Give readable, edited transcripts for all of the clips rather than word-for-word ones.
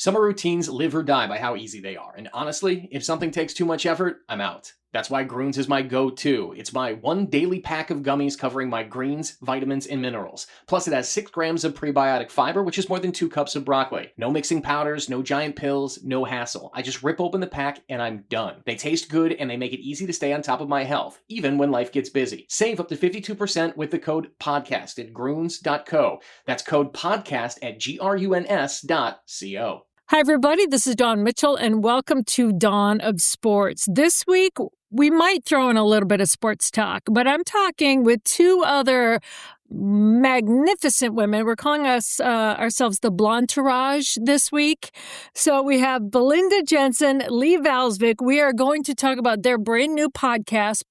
Summer routines live or die by how easy they are. And honestly, if something takes too much effort, I'm out. That's why Groons is my go-to. It's my one daily pack of gummies covering my greens, vitamins, and minerals. Plus, it has 6 grams of prebiotic fiber, which is more than 2 cups of broccoli. No mixing powders, no giant pills, no hassle. I just rip open the pack and I'm done. They taste good and they make it easy to stay on top of my health, even when life gets busy. Save up to 52% with the code PODCAST at Groons.co. That's code PODCAST at GRUNS.co. Hi, everybody. This is Dawn Mitchell, and welcome to Dawn of Sports. This week, we might throw in a little bit of sports talk, but I'm talking with 2 other magnificent women. We're calling ourselves the Blondetourage this week. So we have Belinda Jensen Lee Valsvik. We are going to talk about their brand new podcast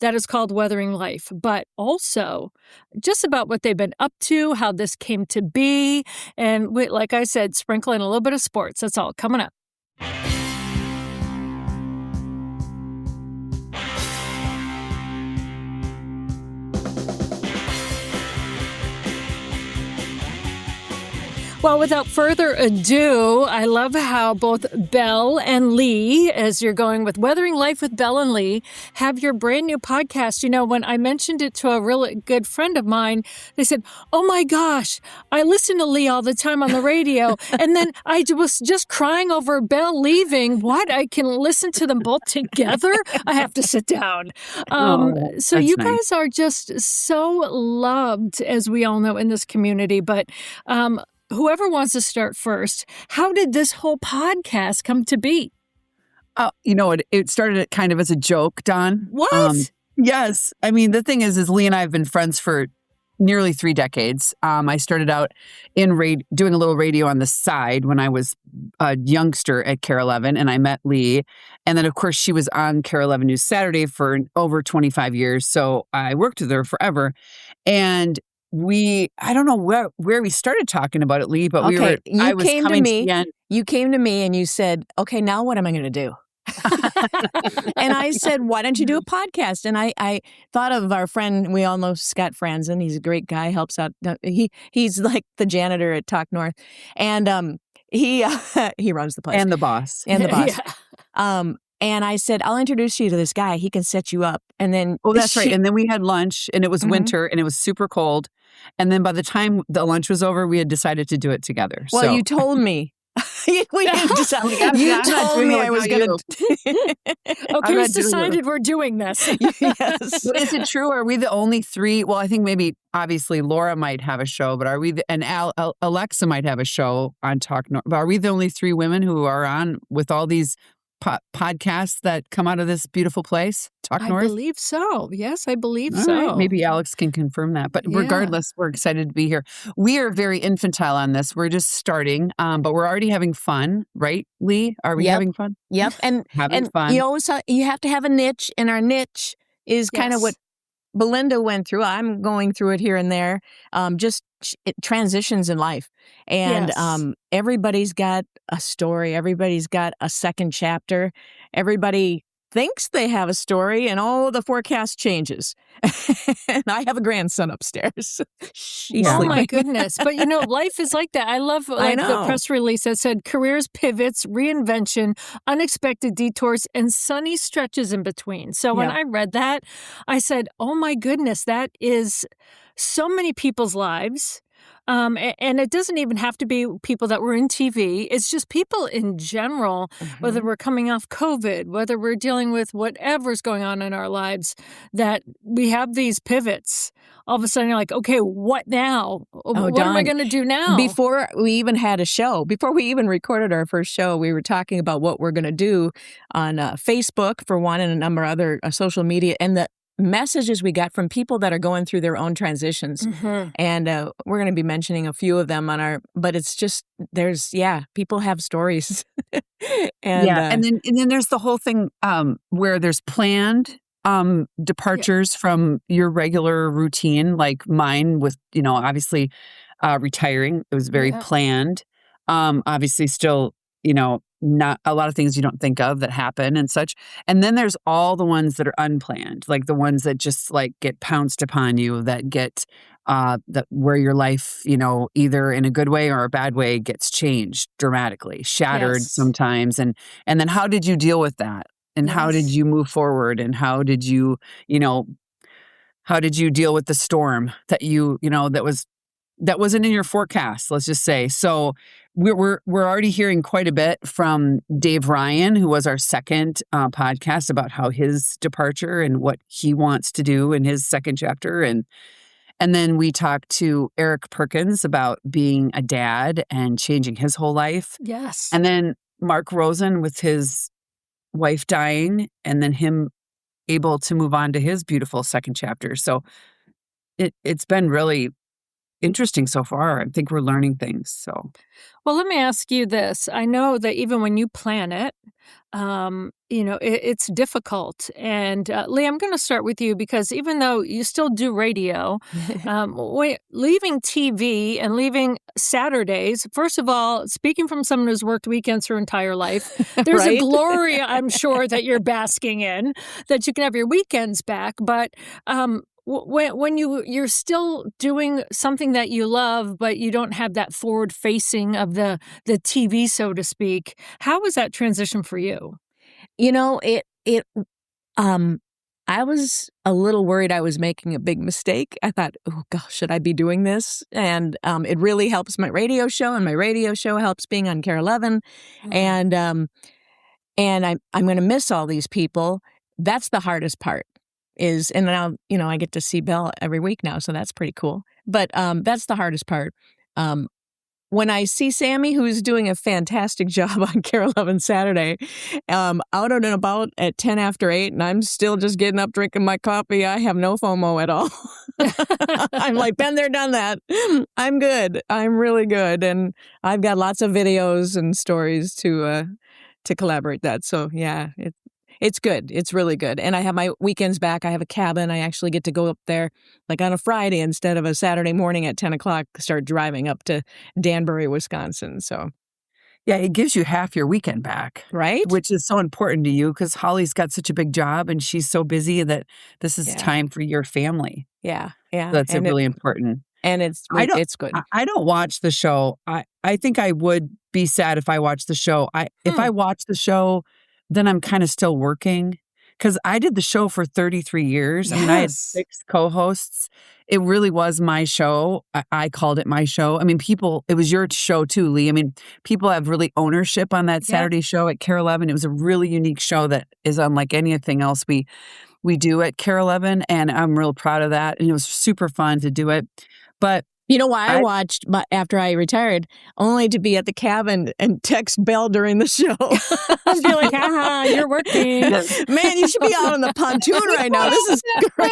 that is called Weathering Life, but also just about what they've been up to, how this came to be, and like I said, sprinkle in a little bit of sports. That's all coming up. Well, without further ado, I love how both Belle and Lee, as you're going with Weathering Life with Belle and Lee, have your brand new podcast. You know, when I mentioned it to a really good friend of mine, they said, "Oh my gosh, I listen to Lee all the time on the radio." And then I was just crying over Belle leaving. What? I can listen to them both together? I have to sit down. So you guys are just so loved, as we all know, in this community. But whoever wants to start first, how did this whole podcast come to be? It started kind of as a joke, Dawn. What? Yes. I mean, the thing is Lee and I have been friends for nearly 3 decades. I started out in doing a little radio on the side when I was a youngster at KARE 11, and I met Lee. And then, of course, she was on KARE 11 News Saturday for over 25 years. So I worked with her forever. And I don't know where we started talking about it, Lee, but You came to me and you said, "Okay, now what am I going to do?" And I said, "Why don't you do a podcast?" And I thought of our friend, we all know Scott Franzen. He's a great guy, helps out. He's like the janitor at Talk North. And he runs the place. And the boss. Yeah. And I said, "I'll introduce you to this guy. He can set you up." And then that's right. And then we had lunch, and it was winter, and it was super cold. And then by the time the lunch was over, we had decided to do it together. Well, you told me. We didn't decide. You told me I was going to. Okay, it's decided we're doing this. Yes. Is it true? Are we the only 3? Well, I think maybe, obviously, Laura might have a show, but are we, and Alexa might have a show on Talk North. But are we the only 3 women who are on with all these podcasts that come out of this beautiful place, Talk North? I believe so. Yes, I believe All so. Right. Maybe Alex can confirm that. But regardless, we're excited to be here. We are very infantile on this. We're just starting, but we're already having fun, right, Lee? Are we having fun? Yep. And having fun. You have to have a niche, and our niche is kind of what Belinda went through. I'm going through it here and there, just transitions in life. And everybody's got a story. Everybody's got a second chapter. Everybody thinks they have a story, and the forecast changes. And I have a grandson upstairs. Oh my goodness. But life is like that. I love the press release that said careers, pivots, reinvention, unexpected detours, and sunny stretches in between. So when I read that, I said, oh my goodness, that is so many people's lives. And it doesn't even have to be people that were in TV. It's just people in general, whether we're coming off COVID, whether we're dealing with whatever's going on in our lives, that we have these pivots. All of a sudden, you're like, okay, what now? What am I going to do now? Before we even had a show, before we even recorded our first show, we were talking about what we're going to do on Facebook, for one, and a number of other social media. And the messages we got from people that are going through their own transitions. And we're going to be mentioning a few of them but it's just, people have stories. And then there's the whole thing where there's planned departures from your regular routine, like mine with, obviously retiring. It was very planned. Obviously still, not a lot of things you don't think of that happen and such. And then there's all the ones that are unplanned, like the ones that just like get pounced upon you, that get that where your life, either in a good way or a bad way gets changed dramatically, shattered sometimes. And then how did you deal with that? And how did you move forward? And how did you deal with the storm that that wasn't in your forecast, let's just say. So we're already hearing quite a bit from Dave Ryan, who was our second podcast, about how his departure and what he wants to do in his second chapter. And then we talked to Eric Perkins about being a dad and changing his whole life. Yes. And then Mark Rosen with his wife dying, and then him able to move on to his beautiful second chapter. So it's been really interesting so far. I think we're learning things. So, well, let me ask you this. I know that even when you plan it, it's difficult. And Lee, I'm going to start with you, because even though you still do radio, leaving TV and leaving Saturdays, first of all, speaking from someone who's worked weekends her entire life, there's a glory, I'm sure, that you're basking in, that you can have your weekends back. But when you're still doing something that you love, but you don't have that forward facing of the TV, so to speak, how was that transition for you? I was a little worried I was making a big mistake. I thought, oh gosh, should I be doing this? And it really helps my radio show, and my radio show helps being on KARE 11. And I'm going to miss all these people. That's the hardest part. And now, I get to see Belle every week now, so that's pretty cool. But that's the hardest part. When I see Sammy, who's doing a fantastic job on KARE 11 Saturday, out and about at 10 after 8, and I'm still just getting up, drinking my coffee, I have no FOMO at all. I'm like, been there, done that. I'm good. I'm really good. And I've got lots of videos and stories to collaborate that. So, yeah, it's good. It's really good. And I have my weekends back. I have a cabin. I actually get to go up there like on a Friday instead of a Saturday morning at 10 o'clock, start driving up to Danbury, Wisconsin. So, yeah, it gives you half your weekend back. Right. Which is so important to you, because Holly's got such a big job and she's so busy that this is time for your family. Yeah. Yeah. So that's really important. And it's good. I don't watch the show. I think I would be sad if I watched the show. If I watch the show, then I'm kind of still working, because I did the show for 33 years. Yes. I mean, I had 6 co-hosts. It really was my show. I called it my show. I mean, it was your show too, Lee. I mean, people have really ownership on that Saturday show at KARE 11. It was a really unique show that is unlike anything else we do at KARE 11. And I'm real proud of that. And it was super fun to do it. But you know why I watched after I retired? Only to be at the cabin and text Belle during the show. I'd be like, haha, you're working. Man, you should be out on the pontoon right now. This is great.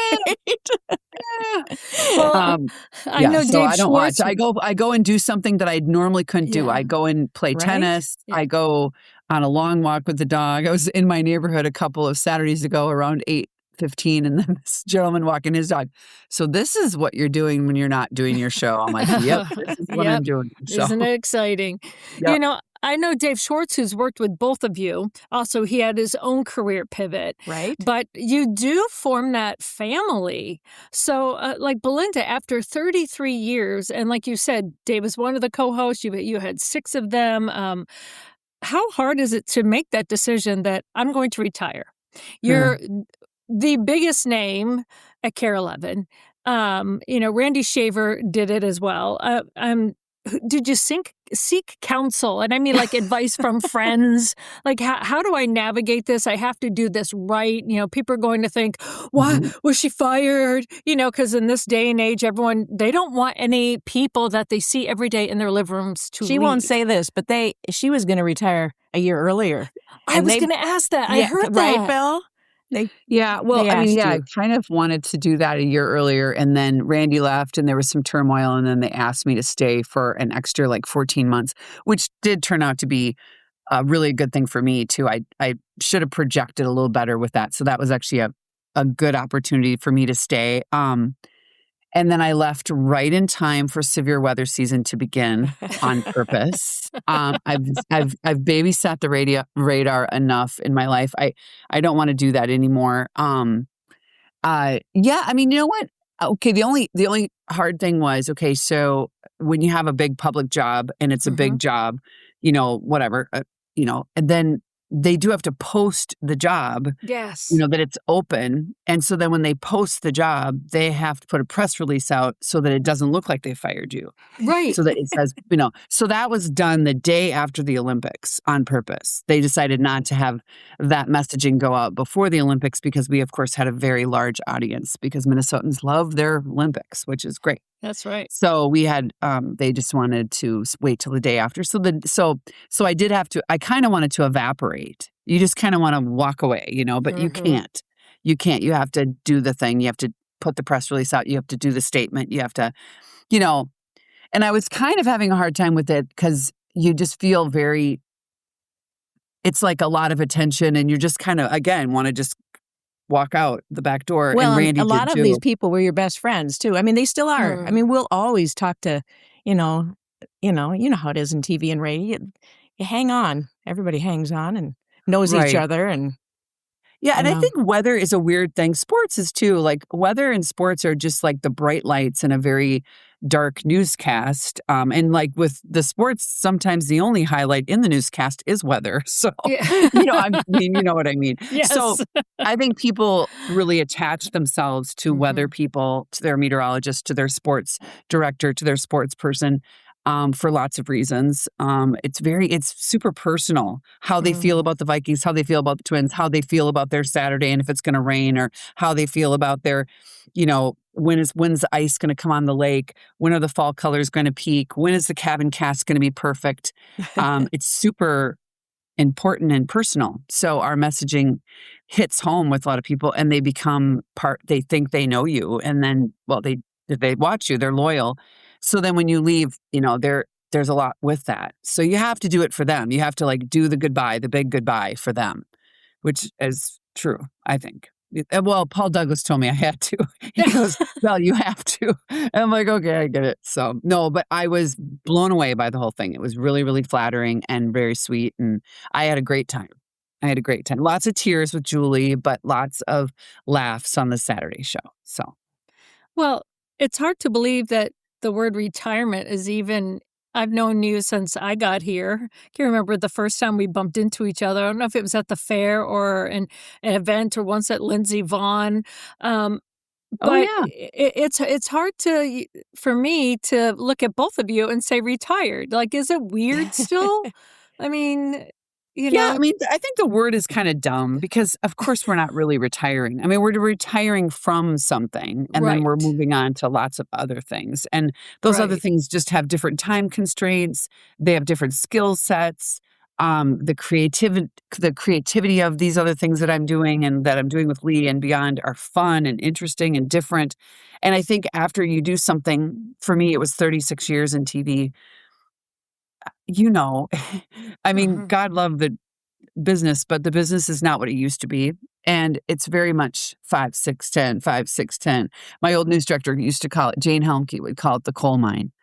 Well, I know so Dave I don't Schwartz. watch. I go and do something that I normally couldn't do. I go and play tennis. Yeah. I go on a long walk with the dog. I was in my neighborhood a couple of Saturdays ago around 8:15, and then this gentleman walking his dog. So this is what you're doing when you're not doing your show. I'm like, yep, this is what I'm doing. So. Isn't it exciting? Yep. I know Dave Schwartz, who's worked with both of you. Also, he had his own career pivot. Right. But you do form that family. So, like Belinda, after 33 years, and like you said, Dave was one of the co-hosts. You had 6 of them. How hard is it to make that decision that I'm going to retire? You're the biggest name at KARE 11. Randy Shaver did it as well. Did you seek counsel? And I mean, like, advice from friends? Like, how do I navigate this? I have to do this right. People are going to think, why was she fired? Because in this day and age, everyone, they don't want any people that they see every day in their living rooms to She leave. won't say this, but she was going to retire a year earlier. I was going to ask that. I heard that. Right, Bill? I kind of wanted to do that a year earlier, and then Randy left and there was some turmoil, and then they asked me to stay for an extra 14 months, which did turn out to be a really good thing for me too. I should have projected a little better with that. So that was actually a good opportunity for me to stay. And then I left right in time for severe weather season to begin on purpose. I've babysat the radar enough in my life. I don't want to do that anymore. You know what? Okay, the only hard thing was, okay, so when you have a big public job and it's a big job, whatever, and then they do have to post the job, Yes. that it's open. And so then when they post the job, they have to put a press release out so that it doesn't look like they fired you. Right. So that it says, so that was done the day after the Olympics on purpose. They decided not to have that messaging go out before the Olympics because we, of course, had a very large audience because Minnesotans love their Olympics, which is great. That's right. So we had, they just wanted to wait till the day after. So I did have to, I kind of wanted to evaporate. You just kind of want to walk away, but you can't. You can't. You have to do the thing. You have to put the press release out. You have to do the statement. You have to, and I was kind of having a hard time with it because you just feel it's like a lot of attention and you're just kind of, again, want to just walk out the back door. Well, and Randy a lot did of too. these people were your best friends too. I mean, they still are. I mean, we'll always talk to, you know how it is in TV and radio. You hang on. Everybody hangs on and knows each other. And yeah, and I think weather is a weird thing. Sports is too. Like weather and sports are just like the bright lights in a very dark newscast. And like with the sports, sometimes the only highlight in the newscast is weather. So, you know what I mean? Yes. So I think people really attach themselves to weather people, to their meteorologist, to their sports director, to their sports person. For lots of reasons. It's super personal how they feel about the Vikings, how they feel about the Twins, how they feel about their Saturday and if it's going to rain, or how they feel about their, when's the ice going to come on the lake? When are the fall colors going to peak? When is the cabin cast going to be perfect? It's super important and personal. So our messaging hits home with a lot of people and they become they think they know you. And then, they watch you, they're loyal. So then when you leave, there's a lot with that. So you have to do it for them. You have to do the goodbye, the big goodbye for them, which is true, I think. Well, Paul Douglas told me I had to. He goes, well, you have to. And I'm like, okay, I get it. So no, but I was blown away by the whole thing. It was really, really flattering and very sweet. And I had a great time. Lots of tears with Julie, but lots of laughs on the Saturday show. So. Well, it's hard to believe that the word retirement is even, I've known you since I got here. I can remember the first time we bumped into each other. I don't know if it was at the fair or an event or once at Lindsey Vaughn. But it's hard for me to look at both of you and say retired. Like, is it weird still? I mean... Yeah, I mean, I think the word is kind of dumb because, of course, we're not really retiring. I mean, we're retiring from something and then we're moving on to lots of other things. And those other things just have different time constraints. They have different skill sets. The creativity of these other things that I'm doing and that I'm doing with Lee and beyond are fun and interesting and different. And I think after you do something, for me, it was 36 years in TV. I mean, God love the business, but the business is not what it used to be. And it's very much 5, 6, 10, 5, 6, 10. My old news director used to call it, Jane Helmke would call it the coal mine.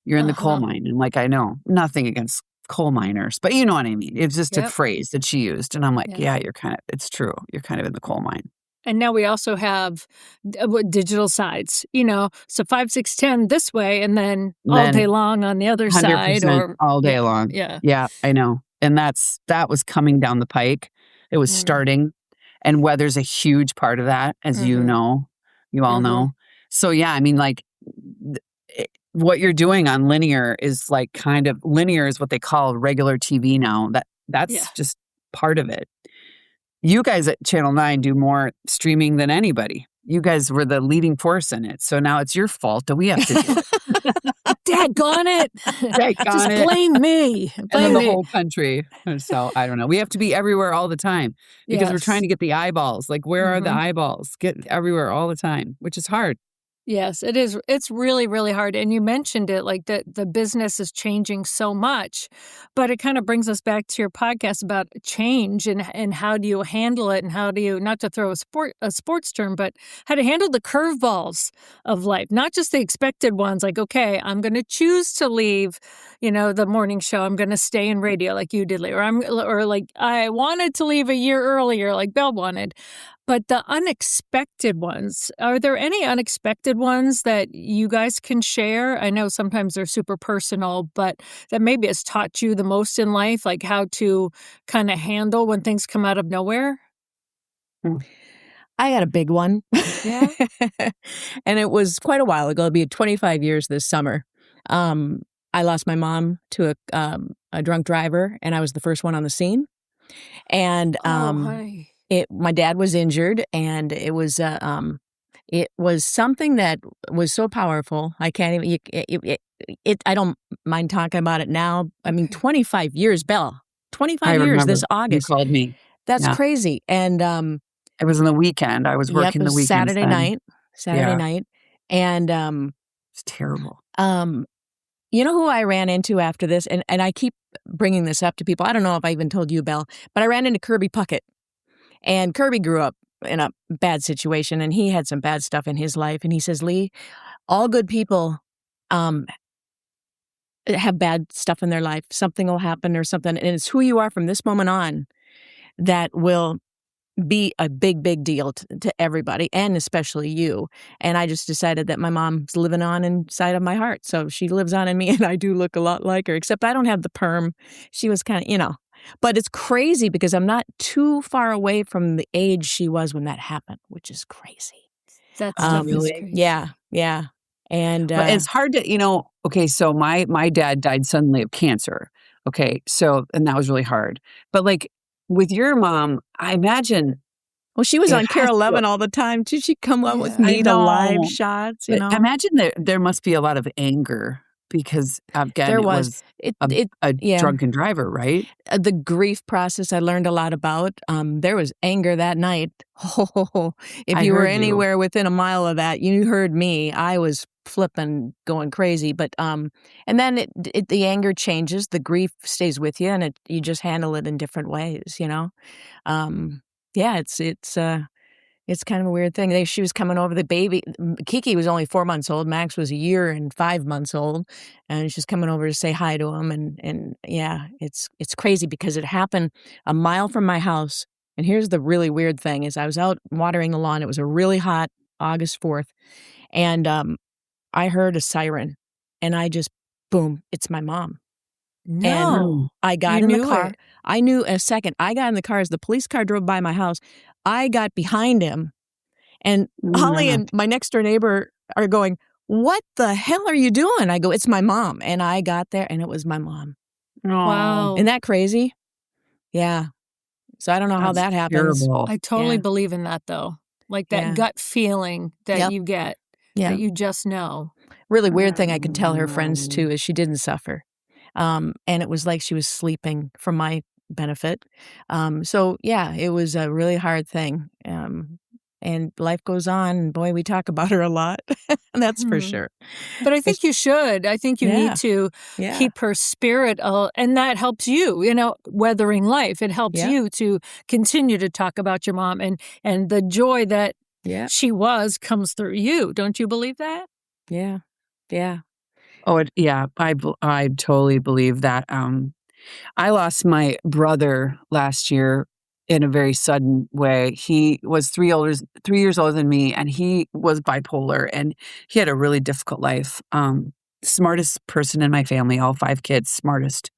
You're in the coal mine. And I know nothing against coal miners, but you know what I mean? It's just a phrase that she used. And I'm like, it's true. You're kind of in the coal mine. And now we also have digital sides, so 5, 6, 10 this way and then all day long on the other side. Or all day long. Yeah. Yeah, I know. And that was coming down the pike. It was starting. And weather's a huge part of that, as you all know. So, yeah, I mean, what you're doing on linear is linear is what they call regular TV now. That's just part of it. You guys at Channel 9 do more streaming than anybody. You guys were the leading force in it. So now it's your fault that we have to do it. Daggone it. Just blame me. And then the whole country. So I don't know. We have to be everywhere all the time because we're trying to get the eyeballs. Where are the eyeballs? Get everywhere all the time, which is hard. Yes, it is. It's really, really hard. And you mentioned it, the business is changing so much, but it kind of brings us back to your podcast about change and how do you handle it and how do you, not to throw a sports term, but how to handle the curveballs of life, not just the expected ones. Okay, I'm going to choose to leave, the morning show. I'm going to stay in radio like you did, or I wanted to leave a year earlier like Belle wanted. But the unexpected ones, are there any unexpected ones that you guys can share? I know sometimes they're super personal, but that maybe has taught you the most in life, like how to kind of handle when things come out of nowhere? I got a big one. Yeah. And it was quite a while ago. It'll be 25 years this summer. I lost my mom to a drunk driver, and I was the first one on the scene. And Hi. my dad was injured, and it was something that was so powerful. I can't even. I don't mind talking about it now. I mean, 25 years, Belle. 25 years this August. You called me. That's crazy. And it was on the weekend. I was working the weekend. Saturday night. And it's terrible. You know who I ran into after this? And I keep bringing this up to people. I don't know if I even told you, Belle, but I ran into Kirby Puckett. And Kirby grew up in a bad situation, and he had some bad stuff in his life. And he says, Lee, all good people have bad stuff in their life. Something will happen or something. And it's who you are from this moment on that will be a big, big deal to everybody, and especially you. And I just decided that my mom's living on inside of my heart. So she lives on in me, and I do look a lot like her, except I don't have the perm. She was kind of, But it's crazy because I'm not too far away from the age she was when that happened, which is crazy. That's really crazy. Yeah. And but it's hard to, okay, so my dad died suddenly of cancer. Okay, so, and that was really hard. But like, with your mom, I imagine. Well, she was on Care 11 all the time. Did she come up with live shots? I imagine there must be a lot of anger because again, there was a drunken driver, right? The grief process I learned a lot about. There was anger that night. If you were anywhere within a mile of that, you heard me. I was flipping, going crazy. But and then the anger changes, the grief stays with you, and you just handle it in different ways. It's kind of a weird thing. She was coming over, the baby. Kiki was only 4 months old. Max was 1 year and 5 months old, and she's coming over to say hi to him. And it's crazy because it happened a mile from my house. And here's the really weird thing: is I was out watering the lawn. It was a really hot August 4th, and I heard a siren, and I just, boom, it's my mom. No. And I got in the car. I knew in a second. I got in the car as the police car drove by my house. I got behind him, and Holly and my next door neighbor are going, "What the hell are you doing?" I go, "It's my mom." And I got there, and it was my mom. Wow. Isn't that crazy? Yeah. So I don't know how that happens. Terrible. I totally believe in that, though. Like that gut feeling that you get, that you just know. Really weird thing I can tell her friends, too, is she didn't suffer. And it was like she was sleeping for my benefit. So, it was a really hard thing. And life goes on. And boy, we talk about her a lot. That's for sure. But I think you should. I think you need to keep her spirit, and that helps you, weathering life. It helps you to continue to talk about your mom, and the joy that she comes through you. Don't you believe that? Yeah. Yeah. Oh, I totally believe that. I lost my brother last year in a very sudden way. He was 3 years older than me, and he was bipolar, and he had a really difficult life. Smartest person in my family, all 5 kids, smartest,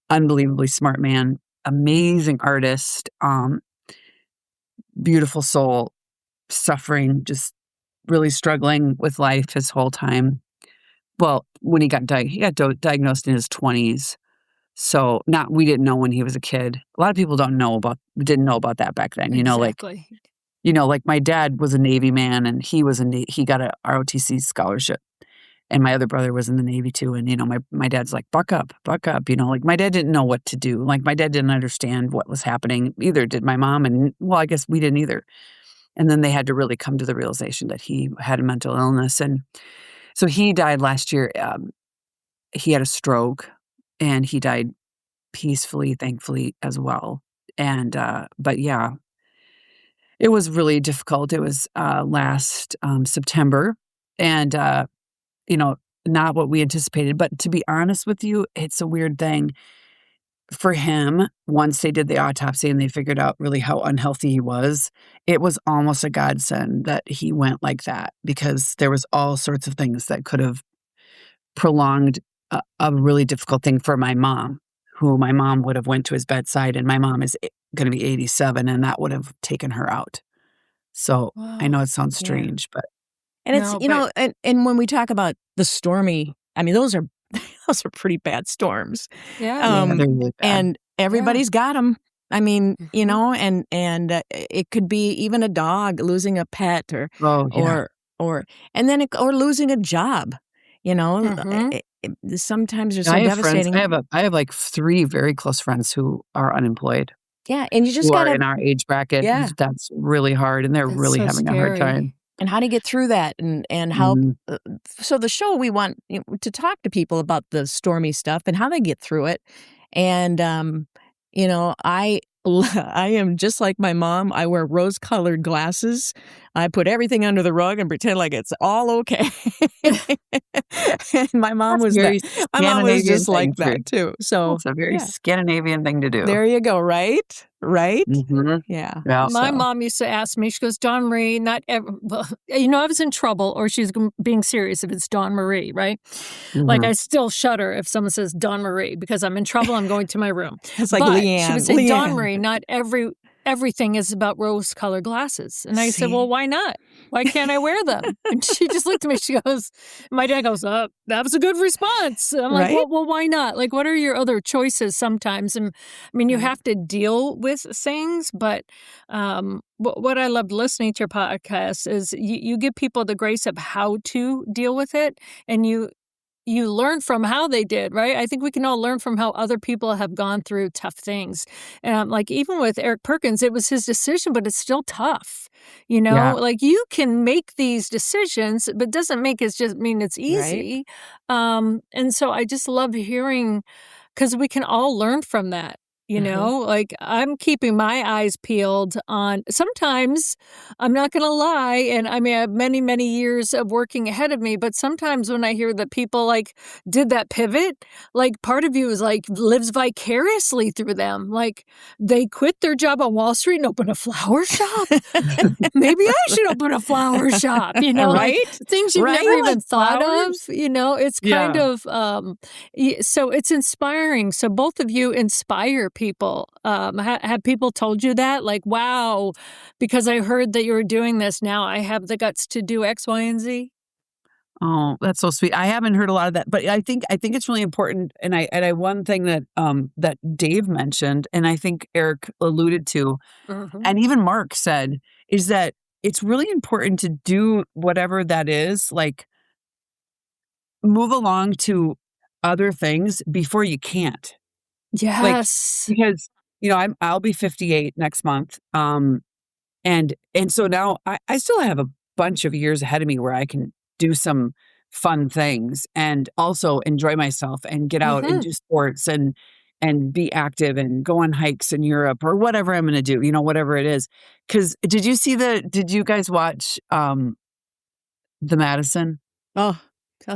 unbelievably smart man, amazing artist, beautiful soul, suffering, just really struggling with life his whole time. Well, when he got diagnosed in his 20s. So we didn't know when he was a kid. A lot of people didn't know about that back then. Exactly. Like my dad was a Navy man, and he got a ROTC scholarship, and my other brother was in the Navy too. And my dad's like, buck up. Like my dad didn't know what to do. Like my dad didn't understand what was happening. Either did my mom, and I guess we didn't either. And then they had to really come to the realization that he had a mental illness, and so he died last year. He had a stroke, and he died peacefully, thankfully, as well. And, but yeah, it was really difficult. It was last September, and, not what we anticipated. But to be honest with you, it's a weird thing. for him, once they did the autopsy and they figured out really how unhealthy he was, it was almost a godsend that he went like that, because there was all sorts of things that could have prolonged a really difficult thing for my mom, who my mom would have went to his bedside, and my mom is going to be 87, and that would have taken her out. So I know it sounds strange, but. And it's, and when we talk about the stormy, I mean, those are pretty bad storms. Yeah. They're really bad. And everybody's got them. I mean, and it could be even a dog losing a pet or losing a job, sometimes they're so devastating. I have like 3 very close friends who are unemployed. Yeah. And you just got to, in our age bracket. Yeah. That's really hard. And they're really having a hard time. And how to get through that and how. So the show, we want to talk to people about the stormy stuff and how they get through it. And, I am just like my mom. I wear rose-colored glasses. I put everything under the rug and pretend like it's all okay. My mom was just like that too. So it's a very Scandinavian thing to do. There you go. Right? Mm-hmm. Yeah. My mom used to ask me, she goes, Dawn Marie, not ever, well, I was in trouble, or she's being serious if it's Dawn Marie, right? Mm-hmm. Like, I still shudder if someone says Dawn Marie, because I'm in trouble, I'm going to my room. It's like Leanne. She would say, Dawn Marie, not everything is about rose-colored glasses. And I said, well, why not? Why can't I wear them? And she just looked at me. She goes, my dad goes, that was a good response. And I'm like, well, why not? Like, what are your other choices sometimes? And I mean, you have to deal with things, but what I loved listening to your podcast is you give people the grace of how to deal with it, and you learn from how they did, right? I think we can all learn from how other people have gone through tough things. Like even with Eric Perkins, it was his decision, but it's still tough. Like you can make these decisions, but doesn't make it just mean it's easy. Right. And so I just love hearing, because we can all learn from that. Like I'm keeping my eyes peeled on, sometimes I'm not going to lie. And I mean, I have many, many years of working ahead of me, but sometimes when I hear that people like did that pivot, like part of you is like lives vicariously through them. Like they quit their job on Wall Street and open a flower shop. Maybe I should open a flower shop, right? Like things you've never even thought of, it's kind of, so it's inspiring. So both of you inspire people. Have people told you that? Like, wow, because I heard that you were doing this, now I have the guts to do X, Y, and Z? Oh, that's so sweet. I haven't heard a lot of that, but I think it's really important. And I one thing that that Dave mentioned, and I think Eric alluded to, and even Mark said, is that it's really important to do whatever that is, like move along to other things before you can't. Yes. Like, because, I'll be 58 next month. And so now I still have a bunch of years ahead of me where I can do some fun things and also enjoy myself and get out and do sports and be active and go on hikes in Europe or whatever I'm going to do, whatever it is. Because did you guys watch The Madison? Oh,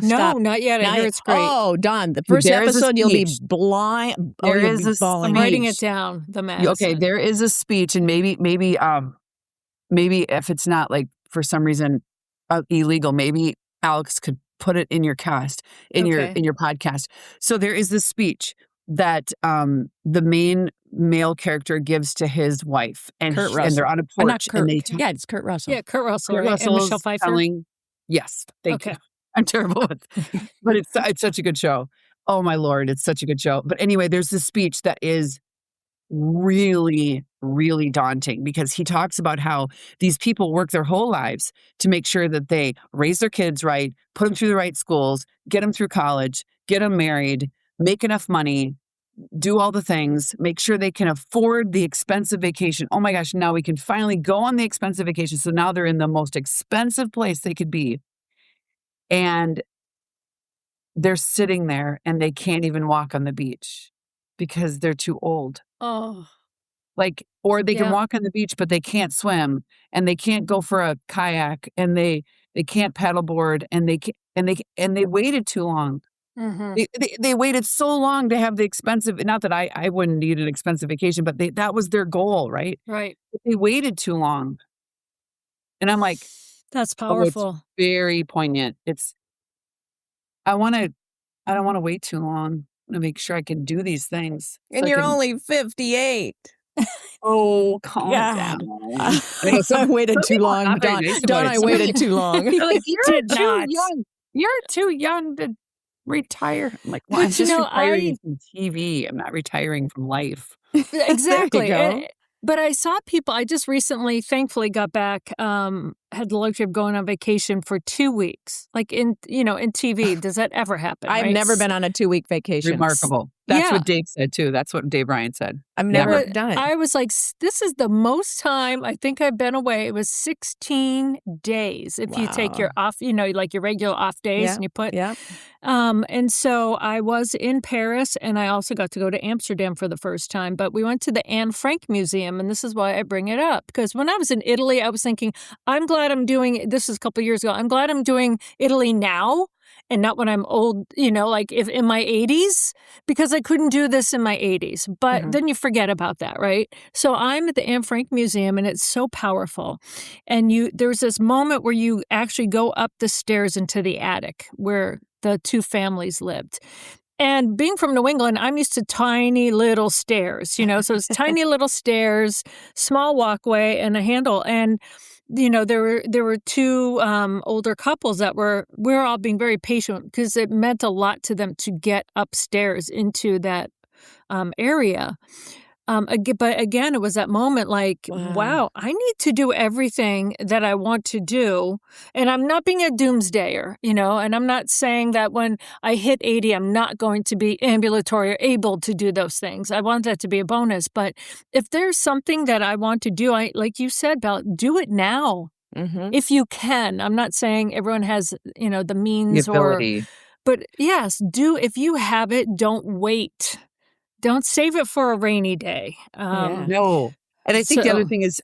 no, not yet. I hear it's great. Oh, Dawn, the first episode, you'll be blind. There is a speech. I'm writing it down. The Madison. Okay, there is a speech, and maybe if it's not like for some reason illegal, maybe Alex could put it in your cast in your podcast. So there is this speech that the main male character gives to his wife, and they're on a porch, and they it's Kurt Russell. Yeah, Kurt Russell. Kurt Russell and Michelle Pfeiffer. Yes, thank you. I'm terrible with, but it's such a good show. Oh my Lord, it's such a good show. But anyway, there's this speech that is really, really daunting, because he talks about how these people work their whole lives to make sure that they raise their kids right, put them through the right schools, get them through college, get them married, make enough money, do all the things, make sure they can afford the expensive vacation. Oh my gosh, now we can finally go on the expensive vacation. So now they're in the most expensive place they could be. And they're sitting there and they can't even walk on the beach because they're too old. Oh. Or they can walk on the beach, but they can't swim, and they can't go for a kayak, and they can't paddleboard, and they waited too long. Mm-hmm. They waited so long to have the expensive, not that I wouldn't need an expensive vacation, but that was their goal, right? Right. They waited too long. And I'm like, that's oh, it's powerful. very poignant. I don't want to wait too long to make sure I can do these things. And you're only 58. Oh, calm God. down. I waited too long. Not very nice about Don, it. I waited too long. They're like, you're Did too not. young. You're too young to retire. I'm like, well, But I'm just you know, retiring from TV. I'm not retiring from life. Exactly. There you go. But I saw people, I just recently, thankfully, got back, had the luxury of going on vacation for 2 weeks. Like in TV, does that ever happen? I've right? never been on a 2-week vacation. Remarkable. That's Yeah. what Dave said, too. That's what Dave Ryan said. I've never But done it. I was like, this is the most time I think I've been away. It was 16 days. If you take your off, like your regular off days and you put. Yeah. And so I was in Paris and I also got to go to Amsterdam for the first time. But we went to the Anne Frank Museum. And this is why I bring it up. Because when I was in Italy, I was thinking, I'm glad I'm doing, this is a couple of years ago, I'm glad I'm doing Italy now. And not when I'm old, like if in my 80s, because I couldn't do this in my 80s. But then you forget about that, right? So I'm at the Anne Frank Museum and it's so powerful. And there's this moment where you actually go up the stairs into the attic where the two families lived. And being from New England, I'm used to tiny little stairs, so it's tiny little stairs, small walkway and a handle. And there were two older couples that we're all being very patient because it meant a lot to them to get upstairs into that area. But again, it was that moment like, wow, I need to do everything that I want to do. And I'm not being a doomsdayer, and I'm not saying that when I hit 80, I'm not going to be ambulatory or able to do those things. I want that to be a bonus. But if there's something that I want to do, like you said, Belle, do it now. Mm-hmm. If you can. I'm not saying everyone has, the means The ability. but yes, if you have it, don't wait. Don't save it for a rainy day. No. And I think the other thing is,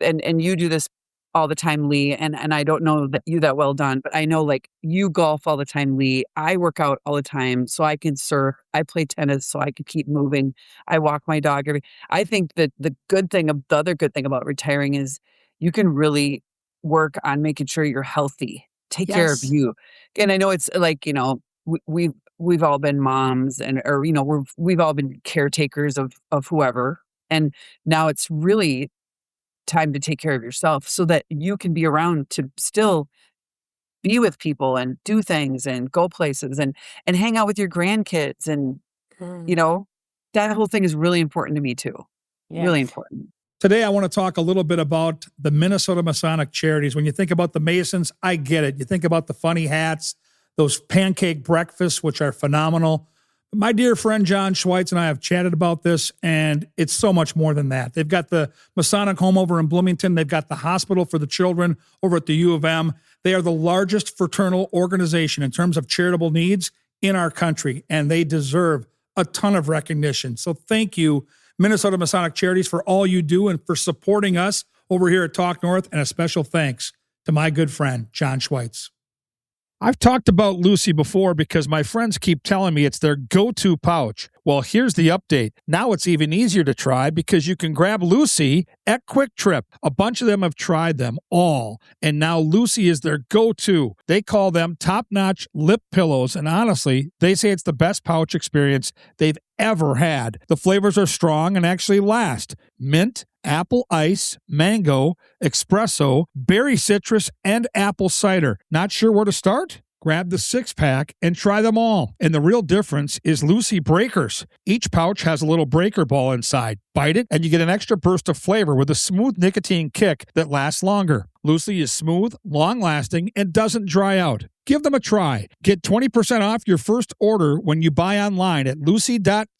and you do this all the time, Lee, and I don't know that you that well, Don, but I know like you golf all the time, Lee. I work out all the time so I can surf. I play tennis so I can keep moving. I walk my dog I think that the other good thing about retiring is you can really work on making sure you're healthy. Take care of you. And I know it's like, we've all been moms we've all been caretakers of whoever. And now it's really time to take care of yourself so that you can be around to still be with people and do things and go places and hang out with your grandkids. And, that whole thing is really important to me too. Yeah. Really important. Today, I want to talk a little bit about the Minnesota Masonic Charities. When you think about the Masons, I get it. You think about the funny hats, those pancake breakfasts, which are phenomenal. My dear friend John Schweitz and I have chatted about this, and it's so much more than that. They've got the Masonic Home over in Bloomington. They've got the hospital for the children over at the U of M. They are the largest fraternal organization in terms of charitable needs in our country, and they deserve a ton of recognition. So thank you, Minnesota Masonic Charities, for all you do and for supporting us over here at Talk North, and a special thanks to my good friend, John Schweitz. I've talked about Lucy before because my friends keep telling me it's their go-to pouch. Well, here's the update. Now it's even easier to try because you can grab Lucy at Quick Trip. A bunch of them have tried them all, and now Lucy is their go-to. They call them top-notch lip pillows, and honestly, they say it's the best pouch experience they've ever had. The flavors are strong and actually last. Mint, apple ice, mango, espresso, berry citrus, and apple cider. Not sure where to start? Grab the 6-pack and try them all. And the real difference is Lucy Breakers. Each pouch has a little breaker ball inside. Bite it, and you get an extra burst of flavor with a smooth nicotine kick that lasts longer. Lucy is smooth, long-lasting, and doesn't dry out. Give them a try. Get 20% off your first order when you buy online at lucy.co/Dawn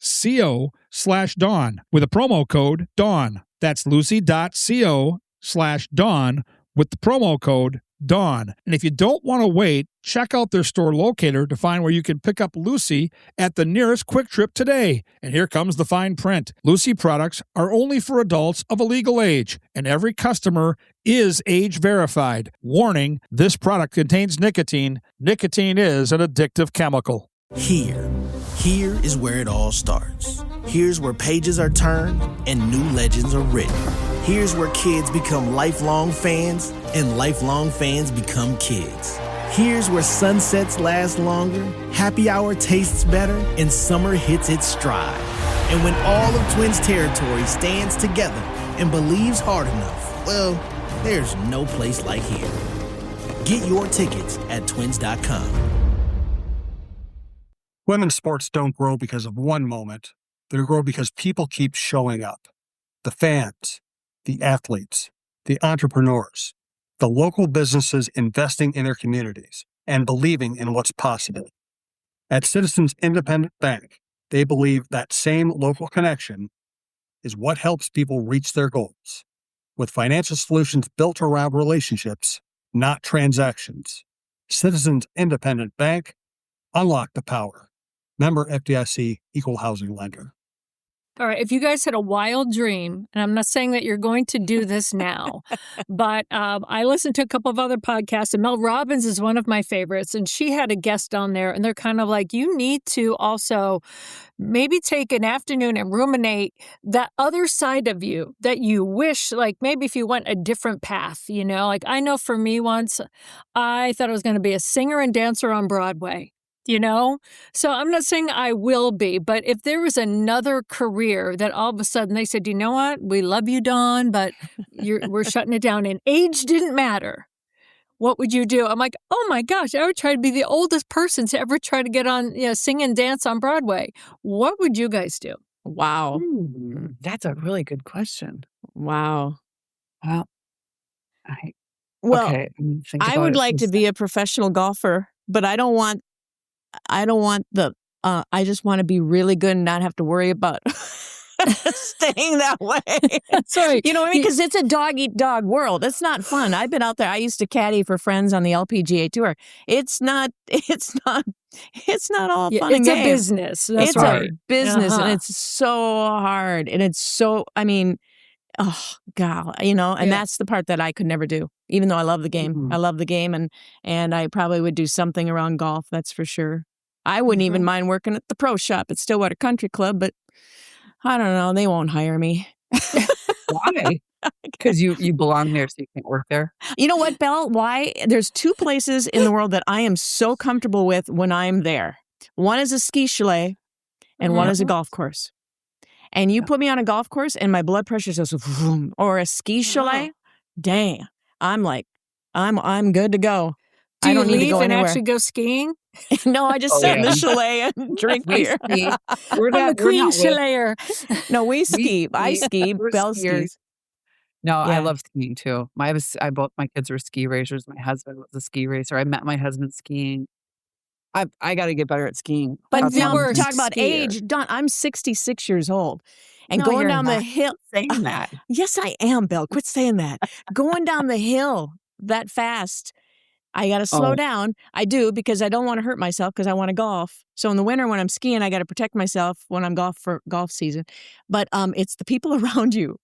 with a promo code DAWN. That's lucy.co/Dawn with the promo code DAWN. And if you don't want to wait, check out their store locator to find where you can pick up Lucy at the nearest Quick Trip today. And here comes the fine print. Lucy products are only for adults of a legal age, and every customer is age verified. Warning, this product contains nicotine. Nicotine is an addictive chemical. Here is where it all starts. Here's where pages are turned and new legends are written. Here's where kids become lifelong fans and lifelong fans become kids. Here's where sunsets last longer, happy hour tastes better, and summer hits its stride. And when all of Twins territory stands together and believes hard enough, well, there's no place like here. Get your tickets at twins.com. Women's sports don't grow because of one moment. They grow because people keep showing up. The fans, the athletes, the entrepreneurs, the local businesses investing in their communities and believing in what's possible. At Citizens Independent Bank, they believe that same local connection is what helps people reach their goals, with financial solutions built around relationships, not transactions. Citizens Independent Bank, unlock the power. Member FDIC, Equal Housing Lender. All right, if you guys had a wild dream, and I'm not saying that you're going to do this now, but I listened to a couple of other podcasts, and Mel Robbins is one of my favorites, and she had a guest on there, and they're kind of like, you need to also maybe take an afternoon and ruminate that other side of you that you wish, like maybe if you went a different path, you know? Like I know for me once, I thought I was going to be a singer and dancer on Broadway. You know? So I'm not saying I will be, but if there was another career that all of a sudden they said, you know what? We love you, Dawn, but we're shutting it down and age didn't matter. What would you do? I'm like, oh my gosh, I would try to be the oldest person to ever try to get on, sing and dance on Broadway. What would you guys do? Wow. That's a really good question. Wow. Well, I would like to be a professional golfer, but I don't want the, I just want to be really good and not have to worry about staying that way. Sorry. You know what I mean? Because it's a dog-eat-dog world. It's not fun. I've been out there. I used to caddy for friends on the LPGA tour. It's not all fun it's and games. A business. That's it's right. a business, and it's so hard. And it's so, oh, God, and that's the part that I could never do, even though I love the game. Mm-hmm. I love the game, and I probably would do something around golf, that's for sure. I wouldn't even mind working at the pro shop at Stillwater Country Club, but I don't know. They won't hire me. Why? Because you belong there, so you can't work there. You know what, Belle? Why? There's two places in the world that I am so comfortable with when I'm there. One is a ski chalet, and one is a golf course. And you put me on a golf course and my blood pressure goes vroom, or a ski chalet, dang, I'm like, I'm good to go. Do I don't you need to go leave and anywhere. Actually go skiing? No, I just sit in the chalet and drink beer. I'm a queen chalayer. No, we ski. I ski. Belle skis. No, I love skiing too. Both my kids were ski racers. My husband was a ski racer. I met my husband skiing. I got to get better at skiing. But now we're talking about age. Dawn, I'm 66 years old. And going down the hill. Saying that. Yes, I am, Belle. Quit saying that. Going down the hill that fast, I got to slow down. I do, because I don't want to hurt myself because I want to golf. So in the winter when I'm skiing, I got to protect myself when I'm for golf season. But it's the people around you.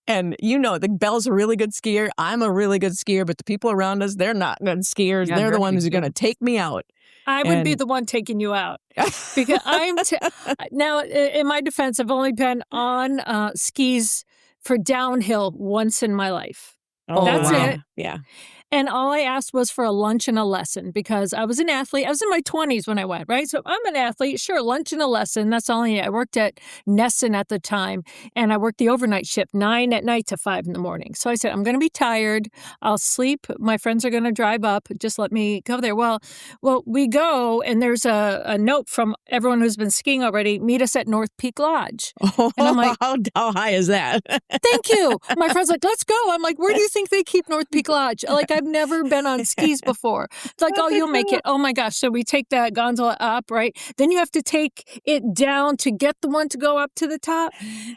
And the Belle's a really good skier. I'm a really good skier, but the people around us, they're not good skiers. Yeah, they're the ones who are going to take me out. I would be the one taking you out, because now, in my defense, I've only been on skis for downhill once in my life. That's it. Yeah. And all I asked was for a lunch and a lesson, because I was an athlete. I was in my 20s when I went, right? So I'm an athlete. Sure, lunch and a lesson. That's all I need. I worked at Nesson at the time, and I worked the overnight shift, 9 at night to 5 in the morning. So I said, I'm going to be tired. I'll sleep. My friends are going to drive up. Just let me go there. Well, we go, and there's a note from everyone who's been skiing already. Meet us at North Peak Lodge. And I'm like, how high is that? Thank you. My friend's like, let's go. I'm like, where do you think they keep North Peak Lodge? Like, I've never been on skis before. It's like, you'll make it. Oh my gosh. So we take that gondola up, right? Then you have to take it down to get the one to go up to the top.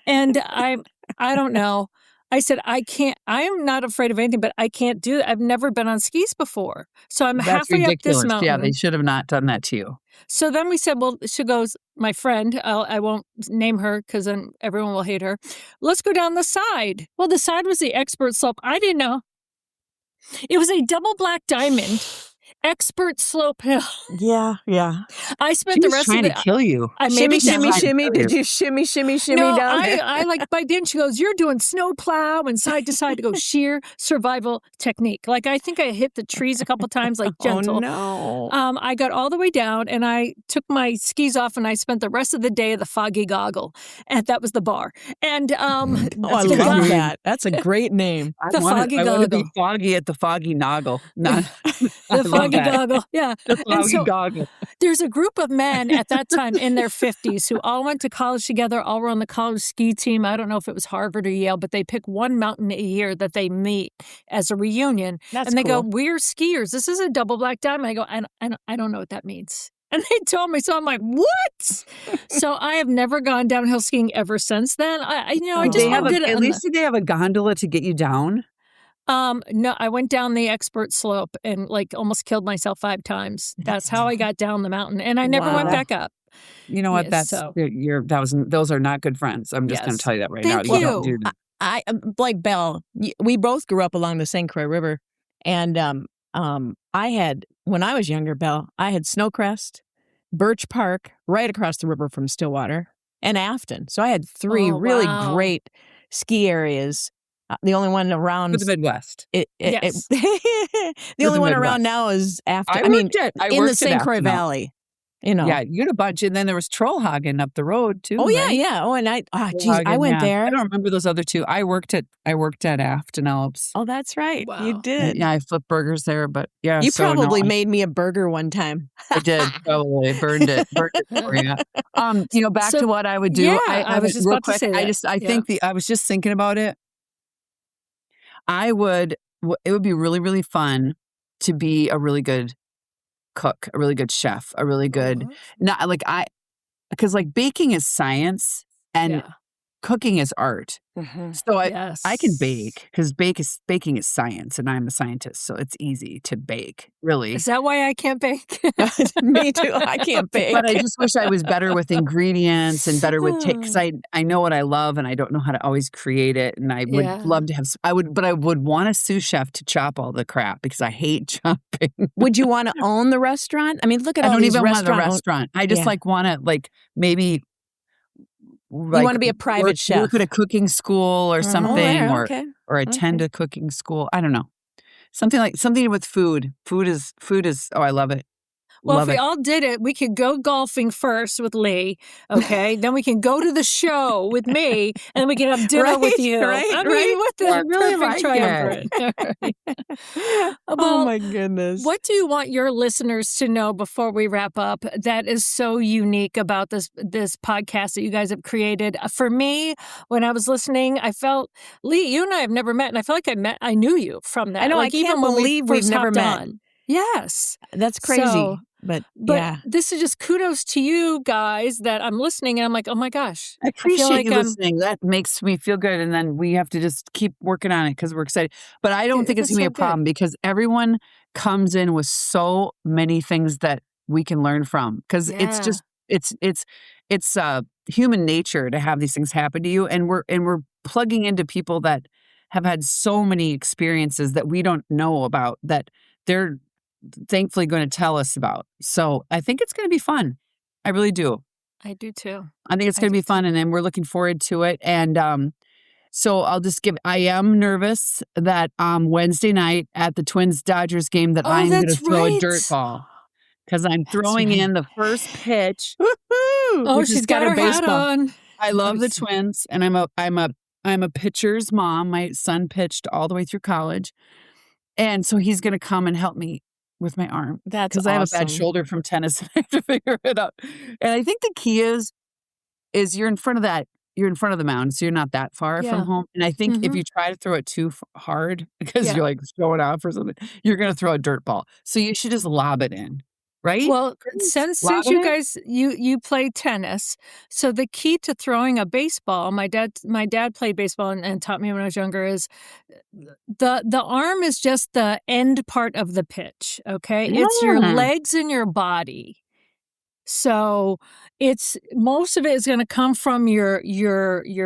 And I don't know. I said, I can't, I am not afraid of anything, but I can't do it. I've never been on skis before. So I'm halfway ridiculous. Up this mountain. Yeah, they should have not done that to you. So then we said, well, she goes, my friend, I won't name her because then everyone will hate her. Let's go down the side. Well, the side was the expert slope. I didn't know. It was a double black diamond. Expert slope hill. Yeah. I spent the rest trying of to kill you. I Shimmy, maybe shimmy, down. shimmy. Did you shimmy, shimmy, shimmy No, down there? I like by then she goes, you're doing snow plow and side to side to go sheer survival technique. Like I think I hit the trees a couple times, like gentle. Oh no. I got all the way down and I took my skis off and I spent the rest of the day at the Foggy Goggle. And that was the bar. And I the love guy- that. That's a great name. The Foggy I want to be Goggle. foggy at the Foggy Noggle. Not The Foggy Goggle. Yeah. The And Foggy so Goggle. there's a group of men at that time in their 50s who all went to college together, all were on the college ski team. I don't know if it was Harvard or Yale, but they pick one mountain a year that they meet as a reunion. That's and they go, cool. we're skiers. This is a double black diamond. I go, I don't know what that means. And they told me, so I'm like, what? So I have never gone downhill skiing ever since then. I just They have did it. at least do they have a gondola to get you down? No, I went down the expert slope and like almost killed myself 5 times. That's how I got down the mountain, and I never went Wow. back up. You know what? Yes, That's so- those are not good friends. I'm just going Yes. to tell you that right Thank now. Don't you. do that. I like Belle. We both grew up along the St. Croix River, and I had when I was younger, Belle, I had Snowcrest, Birch Park, right across the river from Stillwater, and Afton. So I had 3 Oh, really wow. great ski areas. The only one around For the Midwest. Yes. the For only the one Midwest. around now is Afton. I mean, worked at in the St. Croix Afton. Valley. You know. Yeah, you had a bunch, and then there was Trollhagen up the road too. Oh yeah, right? yeah. Oh, and I Trollhagen, went yeah. there. I don't remember those other 2. I worked at Afton Alps. Oh, that's right. You Wow. did. Yeah, I flipped burgers there, but yeah, You so no, probably made me a burger one time. I did probably burned it for you. Back So- to what I would do. Yeah, I was just real about to quick. say that. I think I was just thinking about it. It would be really, really fun to be a really good cook, a really good chef, a really good, not like because like baking is science and Yeah. cooking is art. So Yes. I can bake because baking is science and I'm a scientist. So it's easy to bake, really. Is that why I can't bake? Me too. I can't bake. But I just wish I was better with ingredients and better with because I know what I love and I don't know how to always create it. And I would Yeah. love to have. I would want a sous chef to chop all the crap because I hate chopping. Would you want to own the restaurant? I mean, look at I all don't these even want a restaurant. restaurant. I just Yeah. want to maybe. You want to be a private chef. Work at a cooking school or something, there, or okay. or attend a cooking school. I don't know, something with food. Food is. Oh, I love it. Well, Love if we it. all did it, we could go golfing first with Lee, okay? Then we can go to the show with me, and then we can have dinner with Right, you. right, I mean, right. what the I really perfect like triumvirate. Oh Well, my goodness. What do you want your listeners to know before we wrap up that is so unique about this podcast that you guys have created? For me, when I was listening, I felt, Lee, you and I have never met, and I felt like I knew you from that. I know, Like, I can't even when believe we've first never hopped met. on. Yes. That's crazy. So- but But yeah. this is just kudos to you guys that I'm listening and I'm like, oh my gosh. I appreciate like you I'm- listening. That makes me feel good. And then we have to just keep working on it because we're excited. But I don't think it's It's going to so be a problem because everyone comes in with so many things that we can learn from. Because it's Yeah. just it's human nature to have these things happen to you, and we're plugging into people that have had so many experiences that we don't know about that they're thankfully going to tell us about. So I think it's going to be fun. I really do. I do too. I think it's I going to do be fun, and then we're looking forward to it. And so I'll just I am nervous that Wednesday night at the Twins-Dodgers game that Oh, I'm going to that's throw a right. dirt ball because I'm throwing right. in the first pitch. Oh, Which she's is got her hat baseball. on. I love the Twins, and I'm a pitcher's mom. My son pitched all the way through college, and so he's going to come and help me with my arm. That's Because I have a bad awesome. shoulder from tennis and I have to figure it out. And I think the key is you're in front of the mound, so you're not that far Yeah. from home. And I think if Mhm. you try to throw it too hard because Yeah. you're like showing off or something, you're going to throw a dirt ball. So you should just lob it in, right? Well, Couldn't since lob you it in? guys you play tennis, so the key to throwing a baseball, my dad played baseball and taught me when I was younger, is the arm is just the end part of the pitch. Okay, it's your Yeah. legs and your body. So it's most of it is going to come from your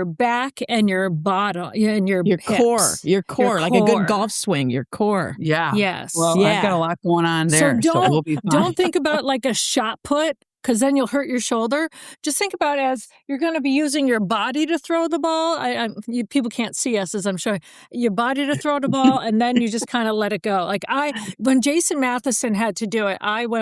back and your bottom and your core, hips. your core, like a good golf swing, your core. Yeah. Yes. Well, I've got a lot going on there, so we'll be fine. Don't think about like a shot put, because then you'll hurt your shoulder. Just think about as you're going to be using your body to throw the ball. People can't see us as I'm showing your body to throw the ball, and then you just kind of let it go. Like when Jason Matheson had to do it,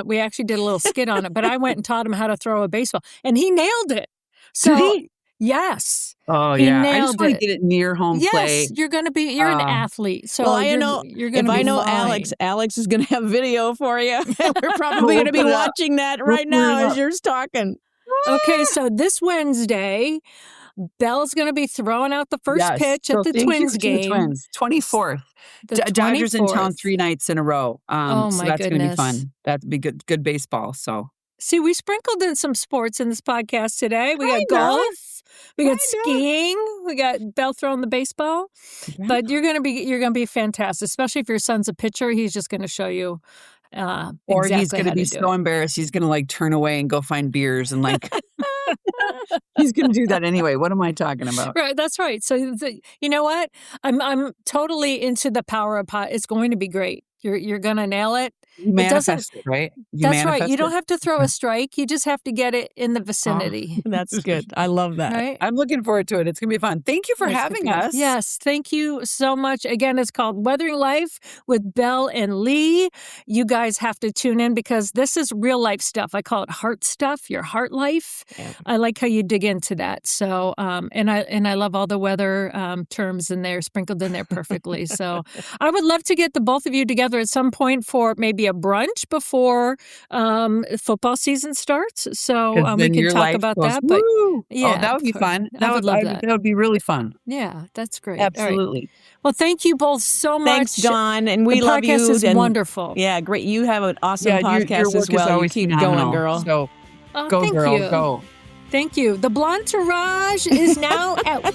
we actually did a little skit on it, but I went and taught him how to throw a baseball, and he nailed it. So, did he? Yes. Oh, yeah. I just want to get it near home plate. Yes, you're an athlete. So well, you're going to be fine. Alex is going to have video for you. We're probably going to be watching that right now as you're talking. Okay, so this Wednesday, Belle's going to be throwing out the first pitch at the Twins game. Twins, 24th. Dodgers in town 3 nights in a row. Oh, so my that's going to be goodness. fun. That'd be good baseball. So. See, we sprinkled in some sports in this podcast today. We got golf. We got skiing. We got Belle throwing the baseball. Yeah. But you're gonna be fantastic, especially if your son's a pitcher. He's just gonna show you. Or he's gonna be so embarrassed. He's gonna like turn away and go find beers and like. He's gonna do that anyway. What am I talking about? Right, that's right. So you know what? I'm totally into the power of pot. It's going to be great. You're gonna nail it. You manifest it, right? That's right. You don't have to throw a strike. You just have to get it in the vicinity. Oh, that's good. I love that. Right? I'm looking forward to it. It's going to be fun. Thank you for having us. Yes, thank you so much. Again, it's called Weathering Life with Belle and Lee. You guys have to tune in because this is real life stuff. I call it heart stuff, your heart life. Yeah. I like how you dig into that. So, and I love all the weather terms in there, sprinkled in there perfectly. So I would love to get the both of you together at some point for maybe a brunch before football season starts. So we can talk about that. But yeah, that would be fun. I would love that. That would be really fun. Yeah, that's great. Absolutely. Right. Well, thank you both so much. Thanks, Dawn, and we love you. The podcast is wonderful. Yeah, great. You have an awesome podcast your as well. You keep going, girl. So go, girl, go. Thank you. The Blondetourage is now out.